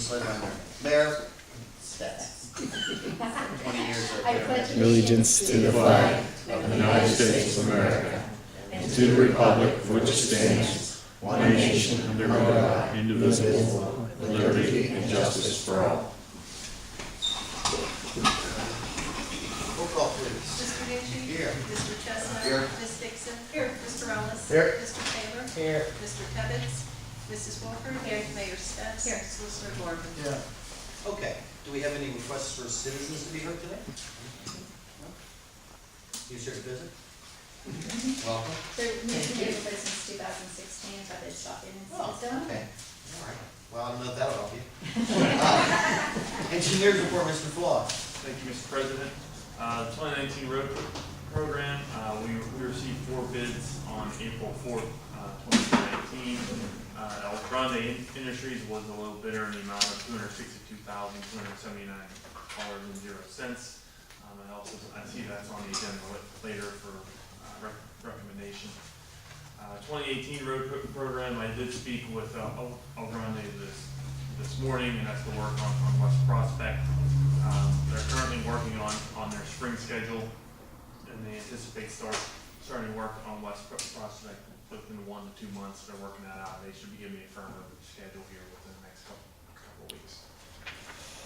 slide line there. Mayor, stats. 20 years of I pledge Allegiance to the flag of the United States of America and to the republic for which it stands, one nation under God, indivisible, with liberty and justice for all. Roll call, please. Mr. Nucci? Here. Mr. Chestnut? Here. Ms. Dixon? Here. Mr. Ellis? Here. Mr. Taylor? Here. Mr. Kevitz? Mrs. Wolford? Here. Mayor Stats? Here. Solicitor Morgan? Yeah. Okay, do we have any requests for citizens to be heard today? No? You here to visit? Welcome. They're making it for since 2016, but they stopped in and Oh, it's done. okay, all right. Well, I don't know if that'll help you. Engineers report, Mr. Flaw. Thank you, Mr. President. The 2019 road program, we received 4 bids on April 4th, 2019. El Grande Industries was the low bidder in the amount of $262,279.00. I see that's on the agenda later for recommendation. 2018 road program, I did speak with El Grande this morning, and that's the work on West Prospect. They're currently working on their spring schedule, and they anticipate starting work on West Prospect within 1 to 2 months. They're working that out. They should be giving me a firmer schedule here within the next couple weeks.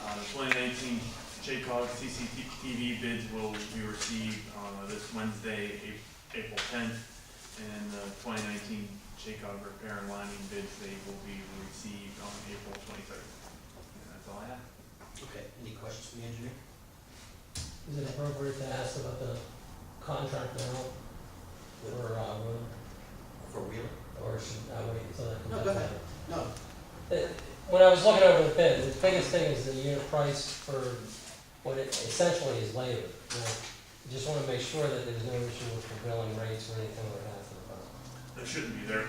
The 2019 JCOG CCTV bids will be received this Wednesday, April 10th, and the 2019 JCOG repair and lining bids, they will be received on April 23rd. And that's all I have. Okay, any questions from the engineer? Is it appropriate to ask about the contract now, For Wheeler? or should I wait until that comes No, up? go ahead. No. When I was looking over the bid, the biggest thing is the unit price for what it essentially is labor. I just want to make sure that there's no issue with prevailing rates or anything like that for the bus. There shouldn't be. They're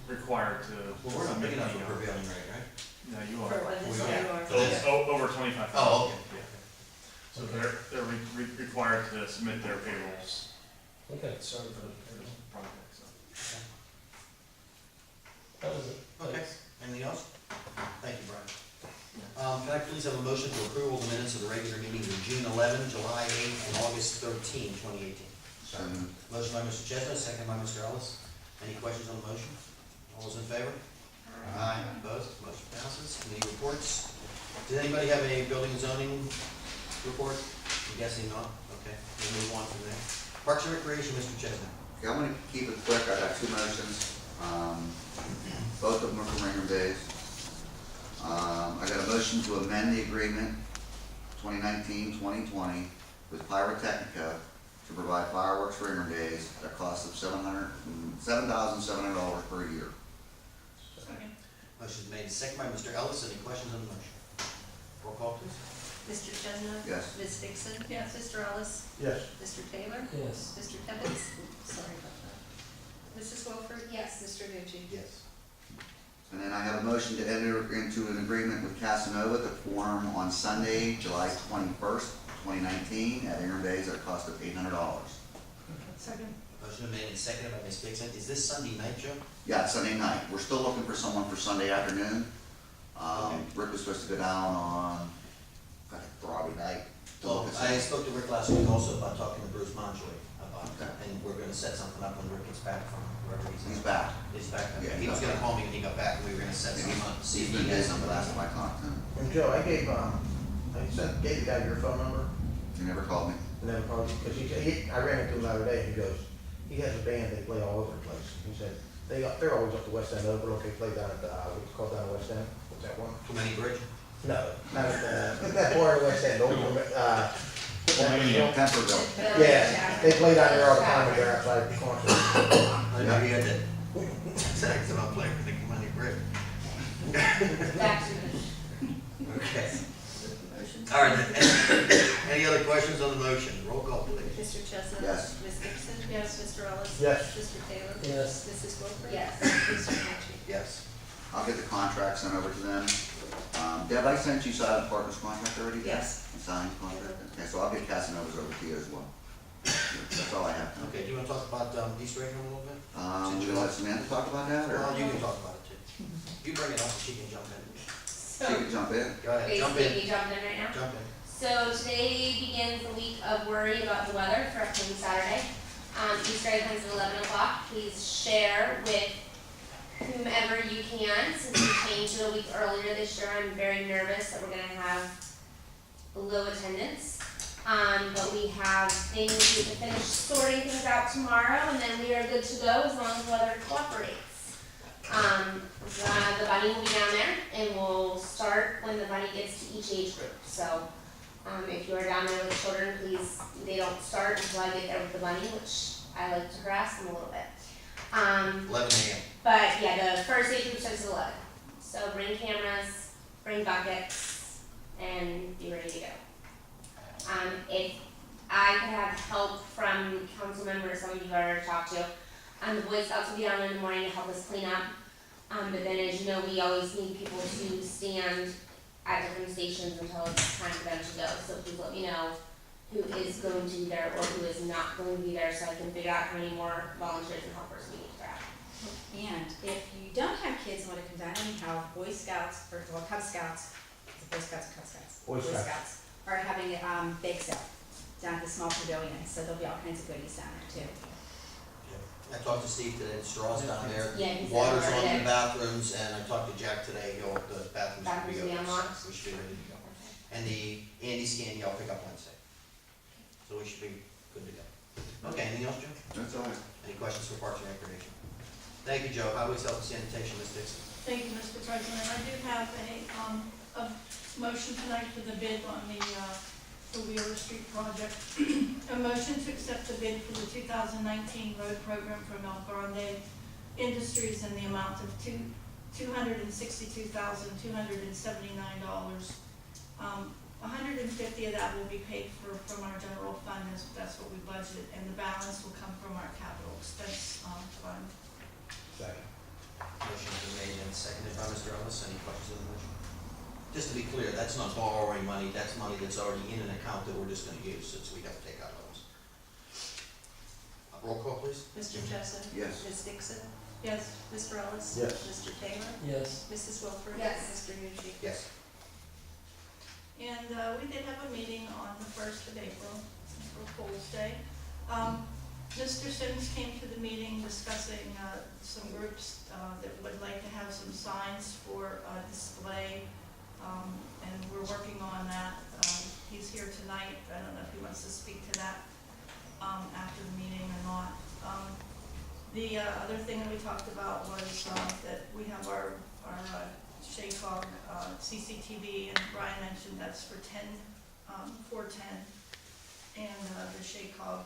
required to. Well, we're not big enough for submit the, prevailing rate, right? No, you For are. what is We it are. you are? So it's over 25,000. Oh, okay. Yeah. So they're required to submit their payrolls. Okay, Sorry for the payroll project, so. that was it. Okay, anything else? Thank you, Brian. Can I please have a motion to approve the minutes of the regular meetings of June 11, July 8, and August 13, 2018? Motion by Mr. Chestnut, second by Mr. Ellis. Any questions on the motion? All those in favor? Aye. Opposed? Motion passes. Committee reports. Does anybody have a building and zoning report? I'm guessing not. Okay, we'll move on from there. Parks and Recreation, Mr. Chestnut. Okay, I'm gonna keep it quick. I got 2 motions. Both of them are from Ingram Days. I got a motion to amend the agreement 2019-2020 with Pyrotechnica to provide fireworks for Ingram Days at a cost of $7,700 per year. Motion is made second by Mr. Ellis. Any questions on the motion? Roll call, please. Mr. Chestnut? Yes. Ms. Dixon? Yes. Mr. Ellis? Yes. Mr. Taylor? Yes. Mr. Kevitz? Sorry about that. Mrs. Wolford? Yes. Mr. Nucci? Yes. And then I have a motion to enter into an agreement with Casanova to form on Sunday, July 21st, 2019 at Ingram Days at a cost of $800. Second. Motion made and seconded by Ms. Dixon. Is this Sunday night, Joe? Yeah, it's Sunday night. We're still looking for someone for Sunday afternoon. Okay. Rick was supposed to go down on, I think, Friday night. to look Well, at I some- spoke to Rick last week also about talking to Bruce Monjoy about, Okay. and we're gonna set something up when Rick gets back from wherever he's at. He's back. He's back. Yeah, He was gonna call me when he got back, and we were gonna set something up, see He's if been he has busy something. the last time I talked to him. And Joe, I gave the guy your phone number, He never called me. and then called you, because I ran into him the other day, and he goes, he has a band, they play all over the place. He said, they're always up the West End Overlook, they play down at, what's it called down at West End, what's that one? Too many bridge? No, not at that bar at West End, Temperville. yeah, they play down there all the time, when they're outside the concert. I know he had that. Sax about playing for the Too Many Bridge. Back to the Okay. Motion. All right, then, any other questions on the motion? Roll call, please. Mr. Chestnut? Yes. Ms. Dixon? Yes. Mr. Ellis? Yes. Mr. Taylor? Yes. Mrs. Wolford? Yes. Mr. Nucci? Yes. I'll get the contract sent over to them. Deb, I sent you Silent Partners contract already? Yes. Signed contract? Okay, so I'll get Casanova's over to you as well. That's all I have. Okay, do you wanna talk about, East Ingham a little bit? Would you like Samantha to talk about that, or? Well, you can talk about it too. You bring it up and she can jump in. So you can jump in. Go ahead, jump Basically, in, me jumping in right now. jump in. So today begins the week of worry about the weather for upcoming Saturday. Easter egg hunt's at 11 o'clock. Please share with whomever you can. Since we changed it a week earlier this year, I'm very nervous that we're gonna have low attendance. But we have things, we have to finish sorting things out tomorrow, and then we are good to go as long as the weather cooperates. The bunny will be down there, and we'll start when the bunny gets to each age group. So, if you are down there with children, please, they don't start until I get there with the bunny, which I like to harass them a little bit. 11 a.m. But yeah, the first age group starts at 11. So bring cameras, bring buckets, and be ready to go. If I could have help from council members, some of you have already talked to, the Boy Scouts will be down in the morning to help us clean up. But then as you know, we always need people to stand at different stations until it's time for them to go. So please let me know who is going to be there or who is not going to be there, so I can figure out how many more volunteers and helpers we need to grab. And if you don't have kids and want to come down anyhow, Boy Scouts, or well, Cub Scouts, is it Boy Scouts or Cub Scouts? Boy Scouts. Are having a bake sale down at the small pavilion, so there'll be all kinds of goodies down there too. I talked to Steve today, the straw's down there, Yeah, he's water's already on in there. the bathrooms, and I talked to Jack today, the bathrooms should be Bathrooms will be open, unlocked. so we should be ready to go. And the Andy scan, y'all pick up Wednesday. So we should be good to go. Okay, anything else, Joe? That's all right. Any questions for Parks and Recreation? Thank you, Joe. Highway Health and Sanitation, Ms. Dixon. Thank you, Mr. President. I do have a motion tonight for the bid on the Wheeler Street project. A motion to accept the bid for the 2019 road program from El Grande Industries in the amount of $262,279. $150 of that will be paid from our general fund, that's what we budgeted, and the balance will come from our capital expense fund. Second. Motion has been made and seconded by Mr. Ellis. Any questions on the motion? Just to be clear, that's not borrowing money, that's money that's already in an account that we're just gonna use, since we have to take out loans. Roll call, please. Mr. Jessup? Yes. Ms. Dixon? Yes. Mr. Ellis? Yes. Mr. Taylor? Yes. Mrs. Wilford? Yes. Mr. Nucci? Yes. And we did have a meeting on the 1st of April, April Fool's Day. Mr. Sims came to the meeting discussing some groups that would like to have some signs for display, and we're working on that. He's here tonight. I don't know if he wants to speak to that after the meeting or not. The other thing that we talked about was that we have our SHACOG CCTV, and Brian mentioned that's for 410, and the SHACOG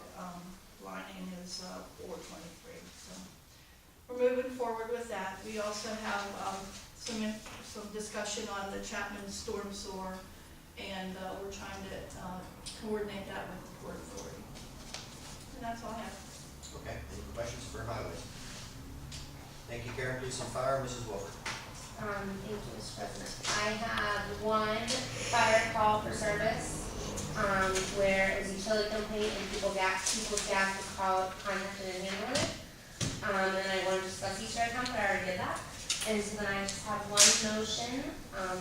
lining is 423. So we're moving forward with that. We also have some discussion on the Chapman storm sewer, and we're trying to coordinate that with the Port Authority. And that's all I have. Okay, any questions for highways? Thank you, Karen. Police and Fire, Mrs. Wilford. Thank you, Mr. President. I have one fire call for service, where it was a utility company and people's gas was contacted and handled it. And then I wanted to discuss Easter egg hunt, but I already did that. And so then I just have one motion,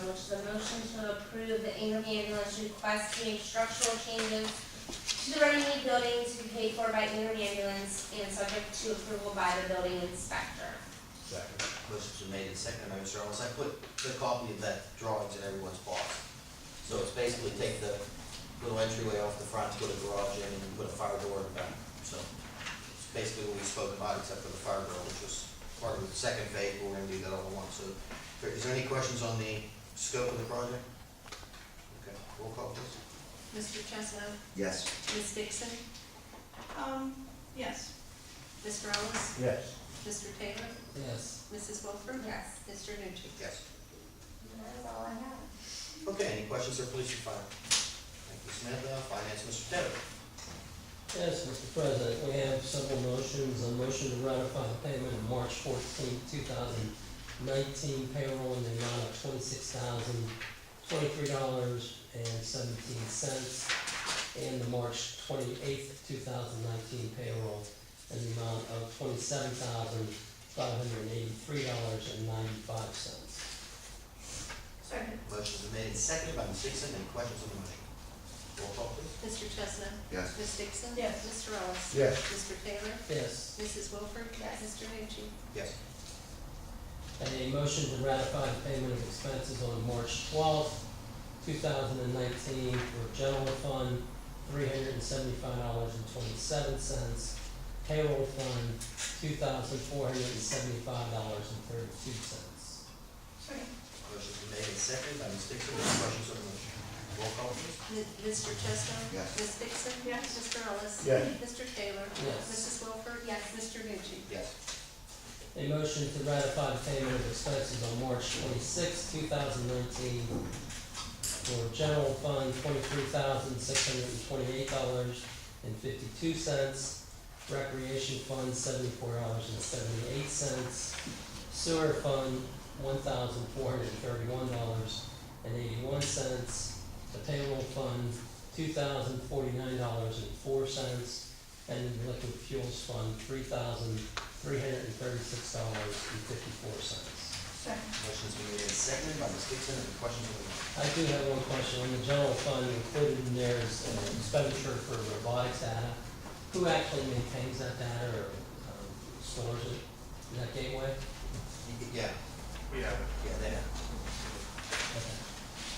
which is a motion to approve the Ingram ambulance request to make structural changes to the running building to be paid for by Ingram ambulance and subject to approval by the building inspector. Second. Motion's been made and seconded by Mr. Ellis. I put the copy of that drawings in everyone's box. So it's basically take the little entryway off the front, put a garage in, and then put a fire door in the back. So it's basically what we spoke about, except for the fire door, which was part of the second phase, but we're gonna do that all at once. So is there any questions on the scope of the project? Okay, roll call please. Mr. Chesno? Yes. Ms. Dixon? Yes. Mr. Ellis? Yes. Mr. Taylor? Yes. Mrs. Wilford? Yes. Mr. Nucci? Yes. And that is all I have. Okay, any questions for police and fire? Thank you, Samantha. Finance, Mr. Taylor. Yes, Mr. President, we have several motions. A motion to ratify the payment of March 14, 2019 payroll in the amount of $26,023.17, and the March 28, 2019 payroll in the amount of $27,583.95. Second. Motion's been made and seconded by Ms. Dixon. Any questions on the motion? Roll call, please. Mr. Chestnut? Yes. Ms. Dixon? Yes. Mr. Ellis? Yes. Mr. Taylor? Yes. Mrs. Wilford? Yes. Mr. Nucci? Yes. A motion to ratify the payment of expenses on March 12th, 2019 for general fund, $375.27. Payroll fund, $2,475.32. Second. Motion's been made and seconded by Ms. Dixon. Any questions on the motion? Roll call, please. Mr. Chestnut? Yes. Ms. Dixon? Yes. Mr. Ellis? Yes. Mr. Taylor? Yes. Mrs. Wilford? Yes. Mr. Nucci? Yes. A motion to ratify the payment of expenses on March 26, 2019 for general fund, $23,628.52. Recreation fund, $74.78. Sewer fund, $1,431.81. The payroll fund, $2,049.04. And the liquid fuels fund, $3,336.54. Second. Motion's been made and seconded by Ms. Dixon. Any questions on the motion? I do have one question. On the general fund, included in there is an expenditure for robotics data. Who actually maintains that data or stores it? Is that Gateway? Yeah, We have it. yeah, they have. Okay.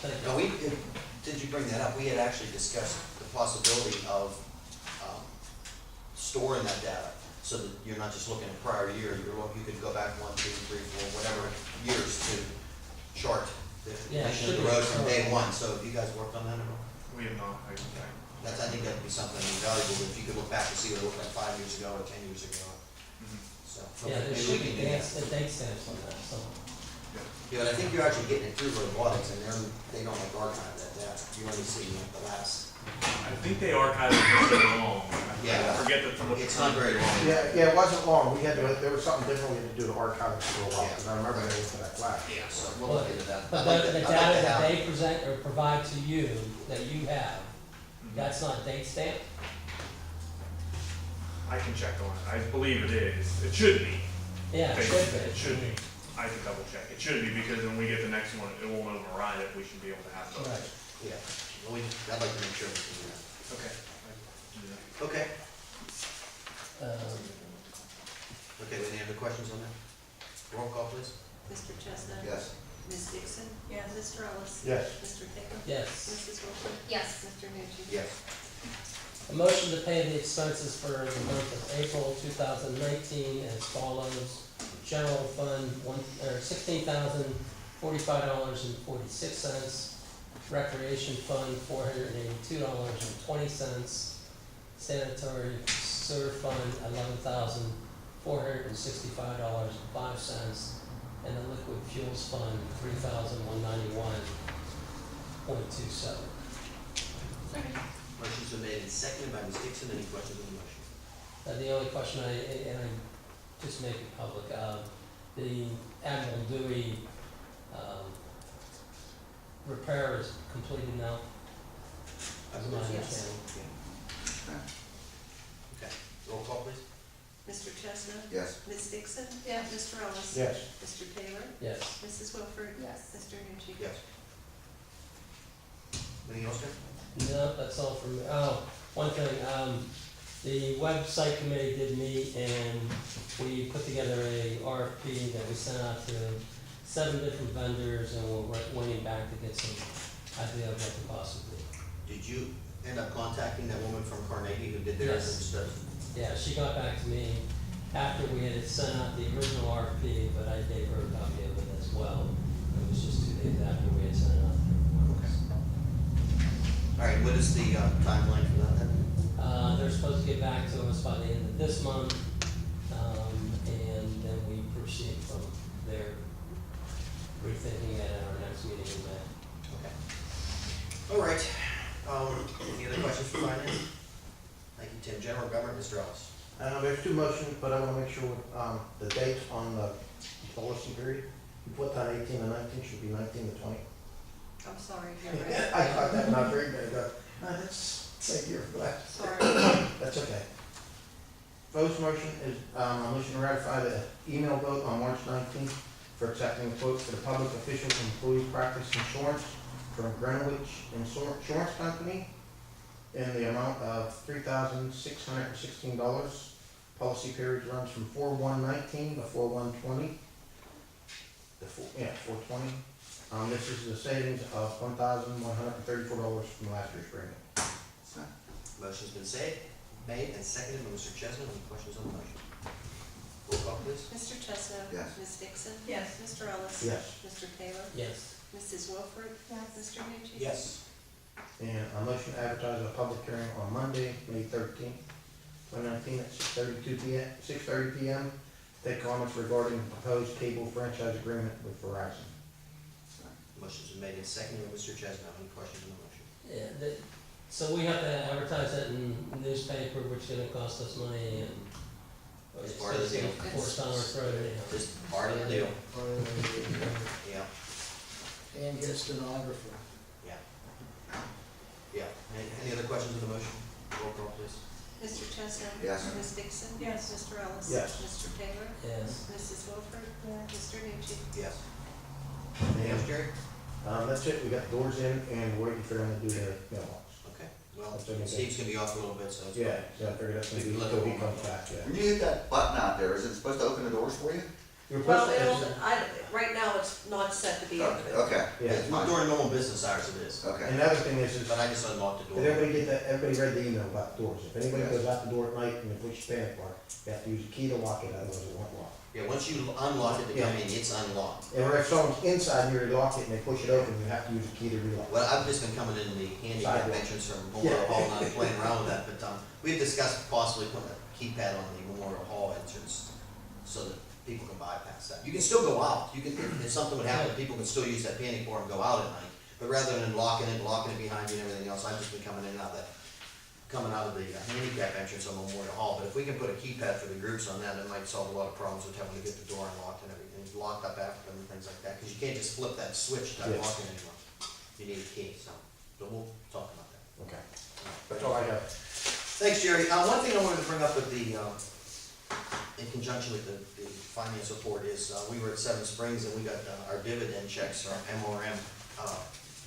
Thank you. No, did you bring that up? We had actually discussed the possibility of storing that data so that you're not just looking at prior year, you could go back 1, 2, 3, 4, whatever years to chart the Yeah, condition of should the be. road from day one. So have you guys worked on that at all? We have not, I I think that would be something invaluable if you could look back and see what it looked like 5 years ago or 10 years ago. So Yeah, there maybe we should can be do that. date stamps on that, so. Yeah, but I think you're actually getting it through robotics and they don't like archive that data. You only see the last. I think they archived it for so long. Yeah. I forget the. It's not very long. Yeah, it wasn't long, we had to, there was something different we had to do to archive it for a while, Yeah. because I remember they went for that flash. Yeah, so we'll look into that. But I'd like the to- I'd like data to that have- they present or provide to you, that you have, Mhm. that's not date stamped? I can check on it. I believe it is. It should be. Yeah, it should be. It should be. I can double check. It should be because when we get the next one, it won't override it. We should be able to have those. Right. Yeah, well, I'd like to make sure we can do that. Okay. I can do that. Okay, Um, okay, any other questions on that? Roll call, please. Mr. Chestnut? Yes. Ms. Dixon? Yes. Mr. Ellis? Yes. Mr. Taylor? Yes. Mrs. Wilford? Yes. Mr. Nucci? Yes. A motion to pay the expenses for the month of April 2019 as follows. General fund, $16,045.46. Recreation fund, $482.20. Sanitary sewer fund, $11,465.05. And the liquid fuels fund, $3,191.27. Second. Motion's been made and seconded by Ms. Dixon. Any questions on the motion? The only question and I just make it public, the Admiral Dewey, repair is completed now, as my Yes. understanding. Okay, roll call, please. Mr. Chestnut? Yes. Ms. Dixon? Yes. Mr. Ellis? Yes. Mr. Taylor? Yes. Mrs. Wilford? Yes. Mr. Nucci? Yes. Anything else, Jim? No, that's all from me. Oh, one thing, the website committee did meet and we put together a RFP that we sent out to 7 different vendors and we're waiting back to get some idea of what the cost would be. Did you end up contacting that woman from Carnegie who did theirs and Yes. stuff? Yeah, she got back to me after we had sent out the original RFP, but I gave her a copy of it as well. It was just 2 days after we had sent it out. All right, what is the timeline for that then? They're supposed to get back to us by the end of this month, and then we proceed from there, rethinking it at our next meeting in May. Okay. All right, any other questions for finance? Thank you, Tim. General Government, Mr. Ellis. There's 2 motions, but I wanna make sure, the dates on the policy period, you put down 18 and 19, should be 19 to 20. I'm sorry, you're right. I thought that when I was reading it, I go, that's year for that. Sorry. That's okay. Vote's motion is, a motion to ratify the email vote on March 19th for accepting a quote for the public official employee practice insurance from Greenwich Insurance Company in the amount of $3,616. Policy period runs from 4/1/19 to 4/1/20. 4/20. This is a savings of $1,134 from last year's premium. Motion's been made and seconded by Mr. Chestnut. Any questions on the motion? Roll call, please. Mr. Chestnut? Yes. Ms. Dixon? Yes. Mr. Ellis? Yes. Mr. Taylor? Yes. Mrs. Wilford? Yes. Mr. Nucci? Yes. And a motion to advertise a public hearing on Monday, May 13th, 2019 at 6:30 p.m. Take comments regarding the proposed cable franchise agreement with Verizon. Motion's been made and seconded by Mr. Chestnut. Any questions on the motion? Yeah, so we have to advertise that in newspaper, which is gonna cost us money, and. It's part of the deal. Forced on our throat anyhow. Just part of the deal. Yeah, And get a stenographer. yeah. Yeah. Any other questions on the motion? Roll call, please. Mr. Chestnut? Yes. Ms. Dixon? Yes. Mr. Ellis? Yes. Mr. Taylor? Yes. Mrs. Wilford? Mr. Nucci? Yes. Anything else, Jerry? That's it, we got doors in and we're waiting for them to do their mailbox. Okay, well, That's okay. Steve's gonna be off for a little bit, so it's. Yeah, so I figured that's gonna be We can let until them he comes back, yeah. When you hit that button out there, is it supposed to open the doors for you? You're Well, supposed to it'll, exit- right now, it's not set to be open. Okay. Yeah, It's fine. During normal business hours it is, Okay. and the other thing is, but I just unlocked the did door. everybody get that, everybody read the email about the doors? If anybody Yes. goes out the door at night and they push the panic bar, you have to use a key to lock it, otherwise it won't lock. Yeah, once you unlock it to come in, it's unlocked. Or if someone's inside and you lock it and they push it open, you have to use a key to relock. Well, I've just been coming in the handicap Sidewalk. entrance from Memorial Hall, not playing around with that, but, we've discussed possibly putting a keypad on the Memorial Hall entrance so that people can bypass that. You can still go out, you can, if something would happen, people can still use that panic bar and go out at night, but rather than locking it behind you and everything else, I've just been coming in and out of the handicap entrance on Memorial Hall, but if we can put a keypad for the groups on that, it might solve a lot of problems with having to get the door unlocked and everything, locked up after them and things like that, because you can't just flip that switch to unlock it anymore. You need a key, so we'll talk about that. Okay, that's all I have. Thanks, Jerry. One thing I wanted to bring up with in conjunction with the finance report is, we were at Seven Springs and we got our dividend checks, our MRM,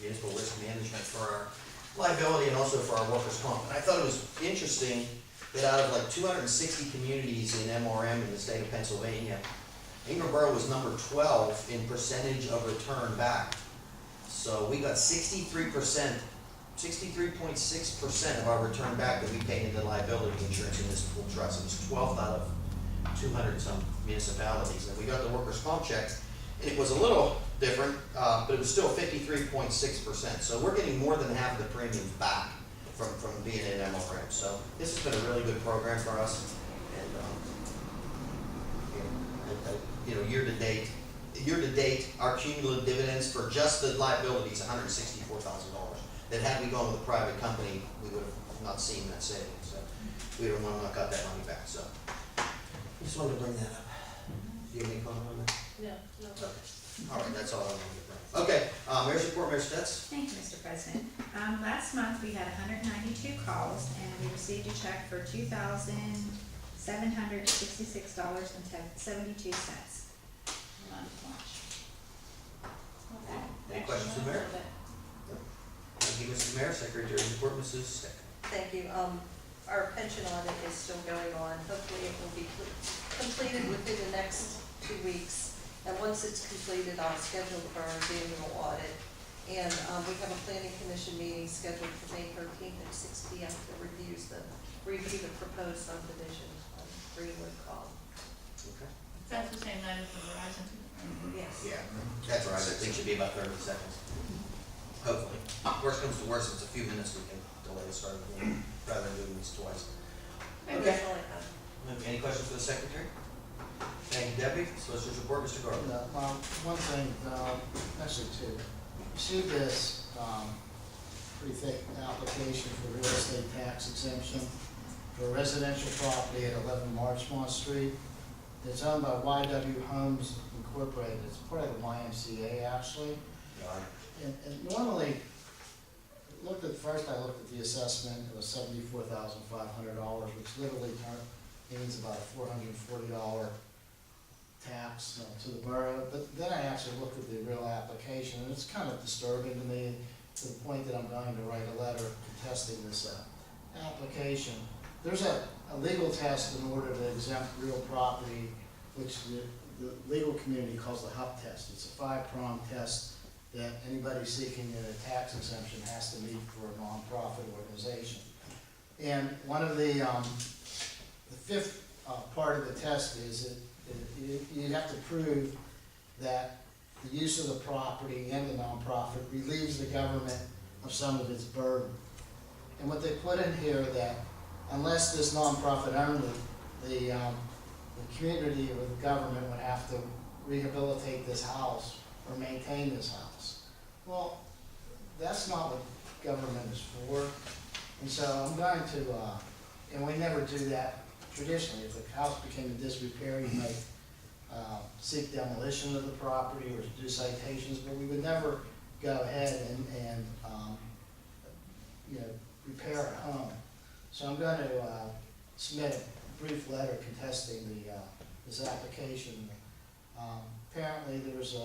municipal risk management for our liability and also for our workers' comp. And I thought it was interesting that out of like 260 communities in MRM in the state of Pennsylvania, Ingram Borough was number 12 in percentage of return back. So we got 63.6% of our return back that we paid into liability insurance in this pool trust. It was 12th out of 200 some municipalities. And we got the workers' comp check, and it was a little different, but it was still 53.6%. So we're getting more than half the premiums back from being in MRM. So this has been a really good program for us. And, year to date, our cumulative dividends for just the liability is $164,000. That had we gone with a private company, we would have not seen that savings. So we would have not got that money back. So just wanted to bring that up. Do you have any comment on that? No, no. All right, that's all I wanted to bring. Okay, Mayor's report, Mayor Stetz. Thank you, Mr. President. Last month, we had 192 calls, and we received a check for $2,766.72. Any questions for the mayor? Thank you, Mrs. Mayor. Secretary's report, Mrs. Steck. Thank you. Our pension audit is still going on. Hopefully it will be completed within the next 2 weeks. And once it's completed, I'll schedule for our annual audit. And we have a planning commission meeting scheduled for May 13th at 6 p.m. to review the proposed subdivision on Greenwood Common. Okay. That's the same night as the Verizon. Yes. Yeah, that's right. I think it should be about 30 seconds. Hopefully. Worst comes to worst, it's a few minutes, we can delay the start of the meeting rather than doing this twice. And Okay. that's all I have. Any questions for the secretary? Thank you, Debbie. Solicitor's report, Mr. Garland. One thing, actually two. You see this, pretty thick application for real estate tax exemption for residential property at 11 Marchmont Street. It's owned by YW Homes Incorporated. It's part of the YMCA, actually. And normally, I looked at the assessment, it was $74,500, which literally means about a $440 tax to the borough, but then I actually looked at the real application, and it's kind of disturbing to me, to the point that I'm going to write a letter contesting this application. There's a legal test in order to exempt real property, which the legal community calls the HUP test. It's a 5-prong test that anybody seeking a tax exemption has to meet for a nonprofit organization. And one of the fifth part of the test is that you have to prove that the use of the property and the nonprofit relieves the government of some of its burden. And what they put in here that unless this nonprofit owned it, the community or the government would have to rehabilitate this house or maintain this house. Well, that's not what government is for. And so I'm going to, and we never do that traditionally. If the house became in disrepair, you might seek demolition of the property or do citations, but we would never go ahead and repair a home. So I'm going to submit a brief letter contesting this application. Apparently there's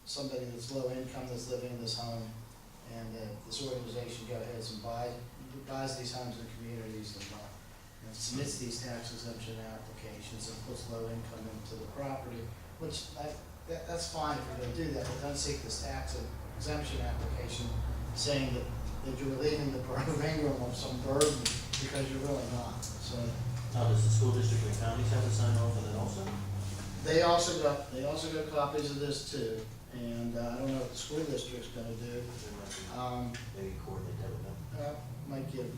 somebody that's low income that's living in this home, and this organization goes ahead and buys these homes in communities and submits these tax exemption applications and puts low income into the property, which that's fine if you're going to do that, but don't seek this tax exemption application saying that you're relieving the borough of Ingram of some burden, because you're really not. So Now, does the school district and counties have to sign off on it also? they also got copies of this too, and I don't know what the school district's going to do. Maybe coordinate that with them. Might give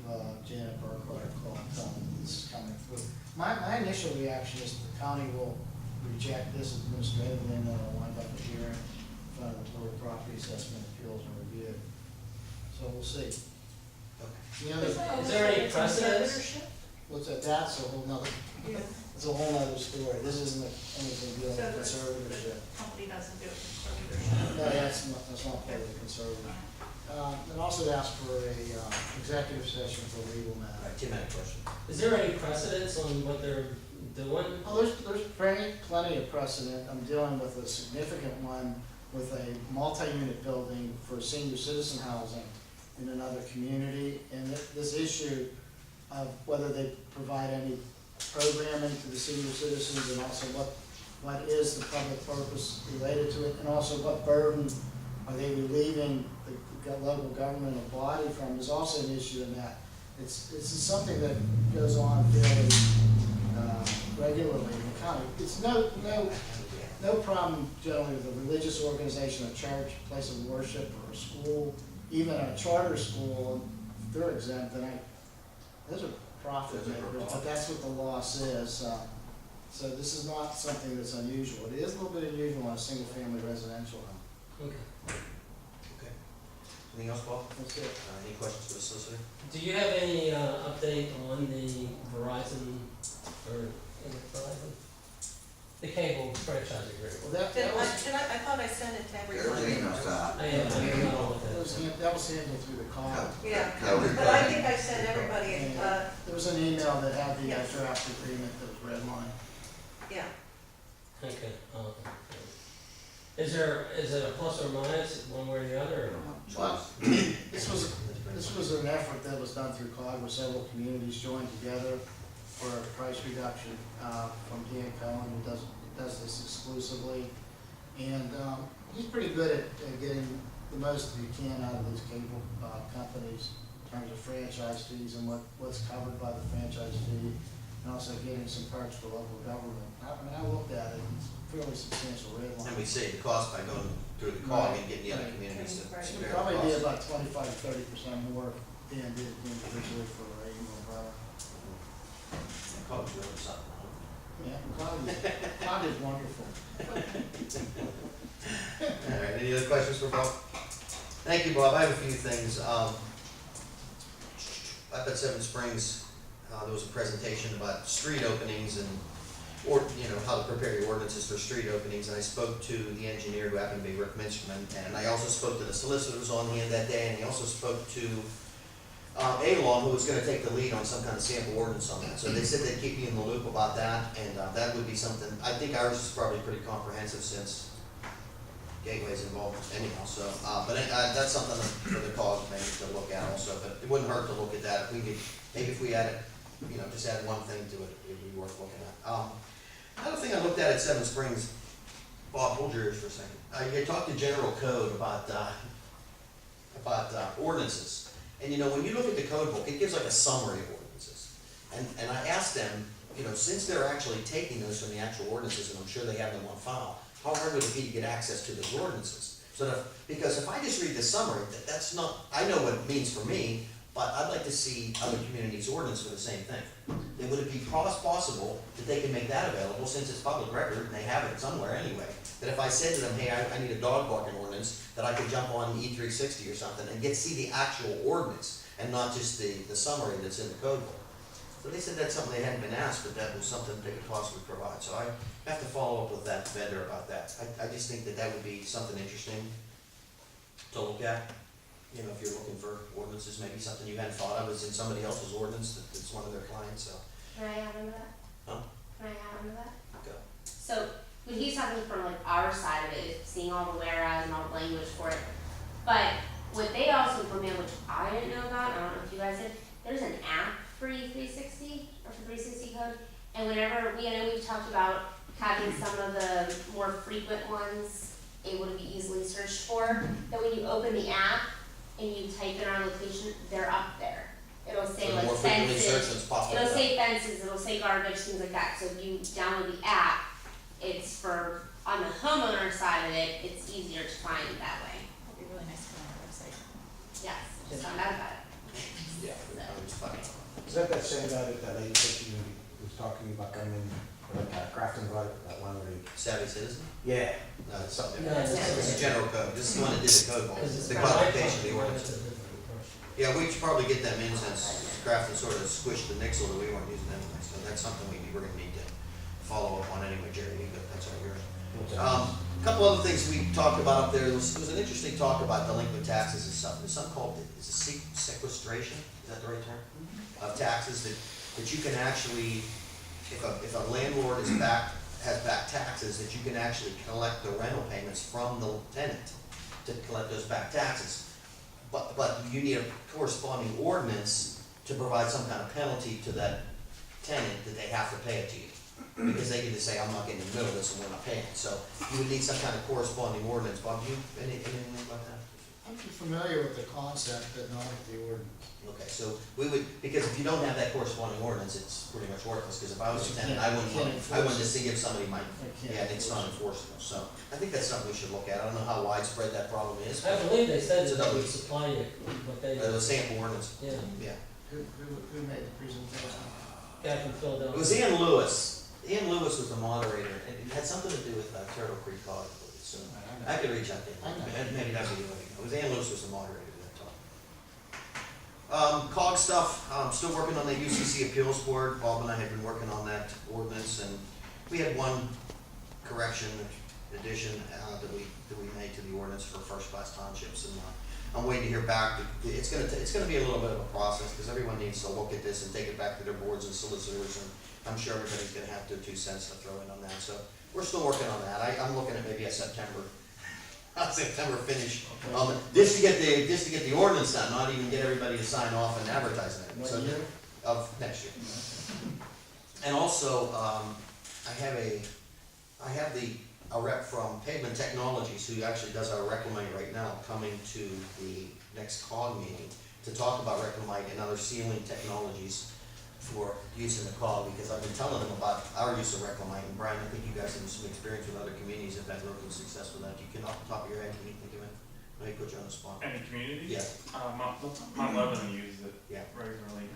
Janet Burkhardt a call and tell them this is coming through. My initial reaction is the county will reject this administratively, and then it'll wind up a hearing in front of the Board of Property Assessment Appeals and Review. So we'll see. Okay. The other, Is there any precedence? what's that? That's a whole nother, it's a whole nother story. This isn't anything dealing with conservatorship. Company doesn't do it conservatorship. No, that's not part of the conservative. And also asked for a executive session for legal All matter. right, Tim had a question. Is there any precedence on what they're doing? Oh, there's plenty of precedent. I'm dealing with a significant one with a multi-unit building for senior citizen housing in another community. And this issue of whether they provide any programming to the senior citizens, and also what is the public purpose related to it, and also what burden are they relieving the local government or body from, is also an issue in that. It's something that goes on fairly regularly in the county. It's no problem generally with a religious organization, a church, a place of worship, or a school, even a charter school. If they're exempt, then those are profit makers, but that's what the law says. So this is not something that's unusual. It is a little bit unusual on a single-family residential home. Okay. Okay. Anything else, Paul? That's it. Any questions for the solicitor? Do you have any update on the Verizon, or is it Verizon? The cable franchise agreement? Well, that was, I thought I sent it to There's everybody. emails out. I am not on with that was handled through the call. Yeah, That was- but I think I sent everybody, And there was an email that had the draft agreement that was redlined. yeah. Okay. Is it a plus or minus one way or the other? Or? Well, this was an effort that was done through COG, where several communities joined together for a price reduction from Dan Cohen, who does this exclusively. And he's pretty good at getting the most he can out of these cable companies in terms of franchise fees and what's covered by the franchise fee, and also getting some perks for local government. I mean, I looked at it, it's fairly substantial red line. And we save the cost by going through the COG and getting the other communities to Right. It bear would the probably be cost. about 25 to 30% more than did individually for a Ingram borough. COG's really something, huh? Yeah, COG is wonderful. All right, any other questions for Bob? Thank you, Bob. I have a few things. Up at Seven Springs, there was a presentation about street openings and, how to prepare your ordinances for street openings. And I spoke to the engineer who happened to be Rick Minsterman, and I also spoke to the solicitor who was on hand that day, and he also spoke to A-Law, who was gonna take the lead on some kind of sample ordinance on that. So they said they'd keep me in the loop about that, and that would be something, I think ours is probably pretty comprehensive since Gateway's involved anyhow, so, but that's something for the COG maybe to look at also, but it wouldn't hurt to look at that. If we could, maybe if we added, just add one thing to it, it'd be worth looking at. Another thing I looked at Seven Springs, Bob, hold your ears for a second. I talked to General Code about ordinances. And when you look at the code book, it gives like a summary of ordinances. And I asked them, since they're actually taking those from the actual ordinances, and I'm sure they have them on file, how hard would it be to get access to those ordinances? Because if I just read the summary, that's not, I know what it means for me, but I'd like to see other communities' ordinance for the same thing. And would it be possible that they can make that available, since it's public record and they have it somewhere anyway? That if I said to them, hey, I need a dog barking ordinance, that I could jump on E360 or something and see the actual ordinance and not just the summary that's in the code book. So they said that's something they hadn't been asked, but that was something they could possibly provide. So I have to follow up with that vendor about that. I just think that would be something interesting to look at. If you're looking for ordinances, maybe something you hadn't thought of is in somebody else's ordinance that's one of their clients, so. Can I add into that? Huh? Can I add into that? Go. So, when he's talking from like our side of it, seeing all the whereas and all the language for it, but what they also put me on, which I didn't know about, I don't know if you guys did, there's an app for E360, or for 360 code, and whenever, I know we've talked about having some of the more frequent ones able to be easily searched for, that when you open the app and you type in our location, they're up there. It'll say So the like more frequently searched fences, ones pop it'll up. say fences, it'll say garbage, things like that, so if you download the app, it's for, on the homeowner side of it, it's easier to find that way. That'd be really nice to put on our website. Yes, just found out about it. Yeah, I was fine. Is that same guy that lady said she was talking about coming, like Crafton, that one where he? Savvy Citizen? Yeah. No, it's something No, different. it's- This is general code. This is the one that did the code book. Because It's it's the not my codification of the fault, ordinance. it's a different question. Yeah, we should probably get them in since Grafton sort of squished the nixle that we weren't using anyway, so that's something we're gonna need to follow up on anyway, Jerry, but that's all yours. A couple other things we talked about up there, there was an interesting talk about delinquent taxes and stuff. There's something called, is it sequestration, is that the right term? Of taxes that you can actually, if a landlord has back taxes, that you can actually collect the rental payments from the tenant to collect those back taxes. But you need a corresponding ordinance to provide some kind of penalty to that tenant that they have to pay it to you. Because they can just say, I'm not getting in the middle of this and we're not paying it. So you would need some kind of corresponding ordinance. Bob, anything about that? I'm familiar with the concept, but not with the ordinance. Okay, so we would, because if you don't have that corresponding ordinance, it's pretty much worthless, because if I was a You tenant, can't- I wouldn't, can't I enforce wouldn't it. just give somebody my, can't yeah, it's not enforceable, so I think that's something we should look at. I don't know how widespread that problem is, I but believe they said It's that they another- would supply you, but they, the sample ordinance, yeah, yeah. Who made the presentation? guy from Philadelphia. It was Ian Lewis. Ian Lewis was the moderator, and it had something to do with Turtle Creek Cog, I believe, so I could reach out to him. Maybe that'd be the way to go. It was Ian Lewis was the moderator at that time. COG stuff, still working on the UCC appeals board. Bob and I have been working on that ordinance, and we had one correction addition that we made to the ordinance for first-class townships, and I'm waiting to hear back. It's gonna be a little bit of a process, because everyone needs to look at this and take it back to their boards and solicitors, and I'm sure everybody's gonna have their 2 cents to throw in on that, so we're still working on that. I'm looking at maybe a September finish, just to get the ordinance done, not even get everybody to sign off and advertise it. What So year? of next year. And also, I have a rep from Pavement Technologies, who actually does our reclamite right now, coming to the next COG meeting to talk about reclamite and other sealing technologies for use in the COG, because I've been telling them about our use of reclamite. And Brian, I think you guys have some experience with other communities that have had local success with that. You can, off the top of your head, can you think of it? Let me put you on the spot. Any community? Yeah. Mount Lebanon uses it Yeah. regularly.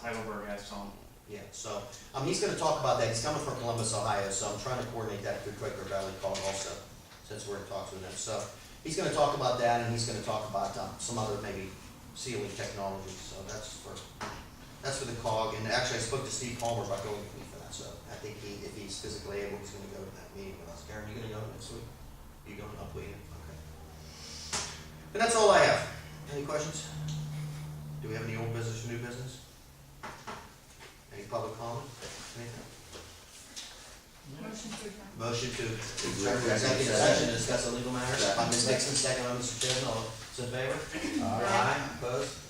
Heidelberg has some. Yeah, so, he's gonna talk about that. He's coming from Columbus, Ohio, so I'm trying to coordinate that through Quaker Valley COG also, since we're in talks with him. So, he's gonna talk about that, and he's gonna talk about, some other maybe sealing technologies, so that's for the COG. And actually, I spoke to Steve Palmer about going with me for that, so I think if he's physically able, he's gonna go to that meeting with us. Karen, you gonna go next week? You going up with you? Okay. And that's all I have. Any questions? Do Do we have any old business or new business? Any public comment? Anything? Motion to adjourn. Motion to return to executive session to discuss a legal matter by Ms. Dixon, second by Mr. Chesney. All those in favor? Aye. Opposed?